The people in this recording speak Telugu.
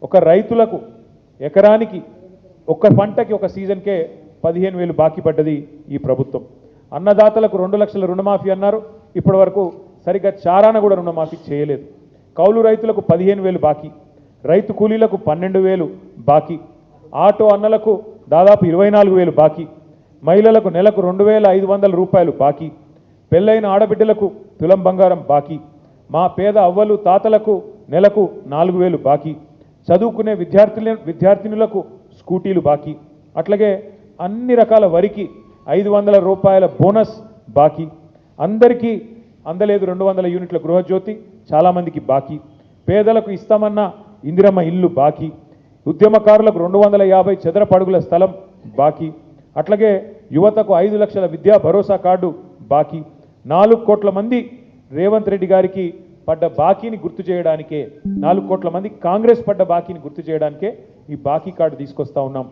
ఒక రైతులకు ఎకరానికి ఒక్క పంటకి ఒక సీజన్కే 15,000 బాకీ పడ్డది ఈ ప్రభుత్వం. అన్నదాతలకు 2 లక్షల రుణమాఫీ అన్నారు, ఇప్పటి వరకు సరిగ్గా చారాన కూడా రుణమాఫీ చేయలేదు. కౌలు రైతులకు 15,000 బాకీ, రైతు కూలీలకు 12,000 బాకీ, ఆటో అన్నలకు దాదాపు 24,000 బాకీ, మహిళలకు నెలకు 2,500 రూపాయలు బాకీ, పెళ్ళైన ఆడబిడ్డలకు తులం బంగారం బాకీ, మా పేద అవ్వలు తాతలకు నెలకు 4,000 బాకీ, చదువుకునే విద్యార్థినులకు స్కూటీలు బాకీ, అట్లాగే అన్ని రకాల వరికి 500 రూపాయల బోనస్ బాకీ, అందరికీ అందలేదు 200 యూనిట్ల గృహజ్యోతి చాలామందికి బాకీ, పేదలకు ఇస్తామన్న ఇందిరమ్మ ఇల్లు బాకీ, ఉద్యమకారులకు 250 చదరపు అడుగుల స్థలం బాకీ, అట్లాగే యువతకు 5 లక్షల విద్యా భరోసా కార్డు బాకీ, 4 కోట్ల మంది రేవంత్ రెడ్డి గారికి పడ్డ బాకీని గుర్తు చేయడానికే, 4 కోట్ల మంది కాంగ్రెస్ పడ్డ బాకీని గుర్తు చేయడానికే ఈ బాకీ కార్డు తీసుకొస్తా ఉన్నాం.